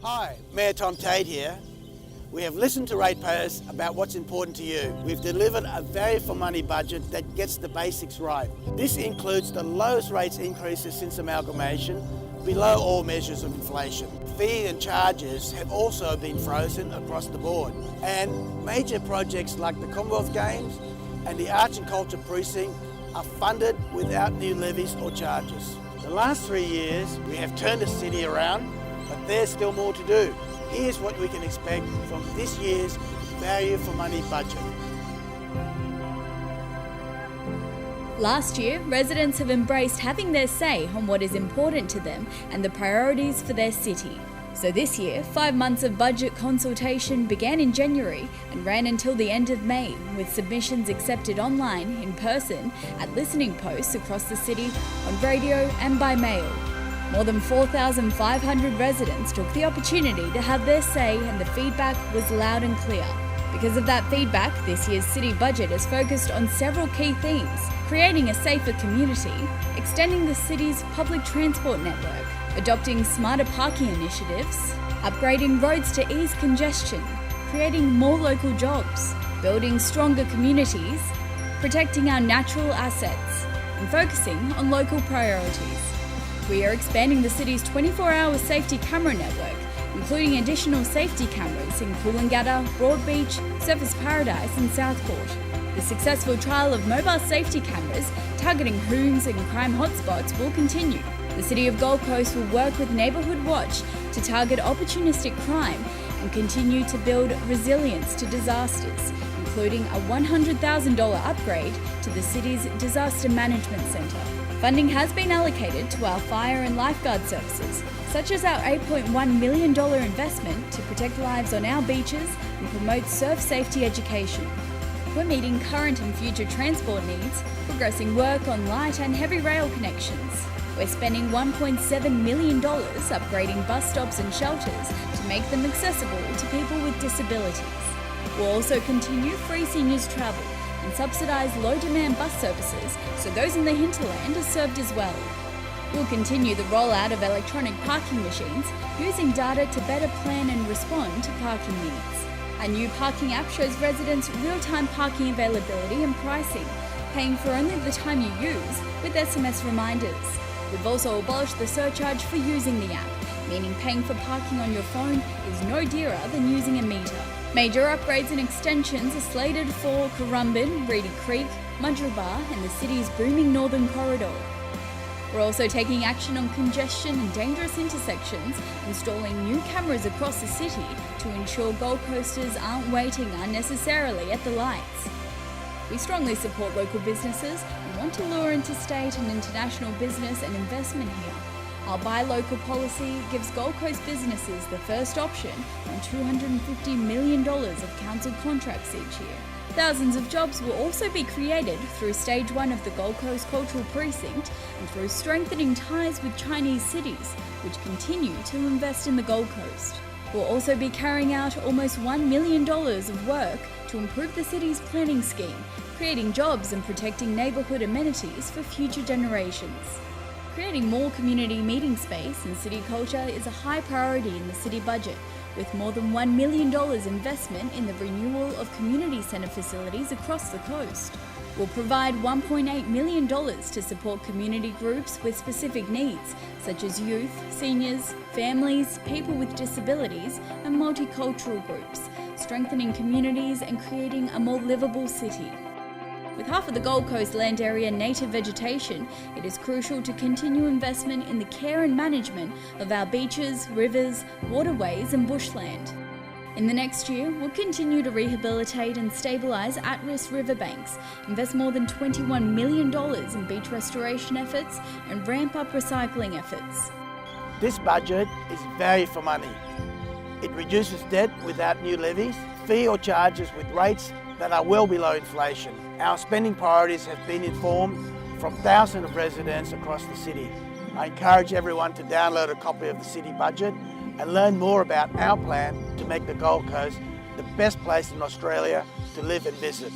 Hi, Mayor Tom Tate here. We have listened to ratepayers about what's important to you. We've delivered a value for money budget that gets the basics right. This includes the lowest rates increases since amalgamation, below all measures of inflation. Fees and charges have also been frozen across the board. And major projects like the Commonwealth Games and the Arts and Culture Precinct are funded without new levies or charges. The last 3 years, we have turned the city around, but there's still more to do. Here's what we can expect from this year's value for money budget. Last year, residents have embraced having their say on what is important to them and the priorities for their city. So this year, 5 months of budget consultation began in January and ran until the end of May, with submissions accepted online, in person, at listening posts across the city, on radio and by mail. More than 4,500 residents took the opportunity to have their say, and the feedback was loud and clear. Because of that feedback, this year's city budget is focused on several key themes: creating a safer community, extending the city's public transport network, adopting smarter parking initiatives, upgrading roads to ease congestion, creating more local jobs, building stronger communities, protecting our natural assets, and focusing on local priorities. We are expanding the city's 24-hour safety camera network, including additional safety cameras in Coolangatta, Broadbeach, Surfers Paradise and Southport. The successful trial of mobile safety cameras targeting hoons and crime hotspots will continue. The City of Gold Coast will work with Neighbourhood Watch to target opportunistic crime and continue to build resilience to disasters, including a $100,000 upgrade to the city's Disaster Management Centre. Funding has been allocated to our fire and lifeguard services, such as our $8.1 million investment to protect lives on our beaches and promote surf safety education. We're meeting current and future transport needs, progressing work on light and heavy rail connections. We're spending $1.7 million upgrading bus stops and shelters to make them accessible to people with disabilities. We'll also continue free seniors travel and subsidise low-demand bus services so those in the hinterland are served as well. We'll continue the rollout of electronic parking machines, using data to better plan and respond to parking needs. Our new parking app shows residents real-time parking availability and pricing, paying for only the time you use, with SMS reminders. We've also abolished the surcharge for using the app, meaning paying for parking on your phone is no dearer than using a meter. Major upgrades and extensions are slated for Currumbin, Reedy Creek, Mudgeeraba and the city's booming northern corridor. We're also taking action on congestion and dangerous intersections, installing new cameras across the city to ensure Gold Coasters aren't waiting unnecessarily at the lights. We strongly support local businesses and want to lure interstate and international business and investment here. Our Buy Local policy gives Gold Coast businesses the first option on $250 million of council contracts each year. Thousands of jobs will also be created through Stage 1 of the Gold Coast Cultural Precinct and through strengthening ties with Chinese cities, which continue to invest in the Gold Coast. We'll also be carrying out almost $1 million of work to improve the city's planning scheme, creating jobs and protecting neighbourhood amenities for future generations. Creating more community meeting space and city culture is a high priority in the city budget, with more than $1 million investment in the renewal of community centre facilities across the coast. We'll provide $1.8 million to support community groups with specific needs, such as youth, seniors, families, people with disabilities, and multicultural groups, strengthening communities and creating a more livable city. With half of the Gold Coast land area native vegetation, it is crucial to continue investment in the care and management of our beaches, rivers, waterways and bushland. In the next year, we'll continue to rehabilitate and stabilise at-risk riverbanks, invest more than $21 million in beach restoration efforts and ramp up recycling efforts. This budget is value for money. It reduces debt without new levies, fee or charges with rates that are well below inflation. Our spending priorities have been informed from thousands of residents across the city. I encourage everyone to download a copy of the city budget and learn more about our plan to make the Gold Coast the best place in Australia to live and visit.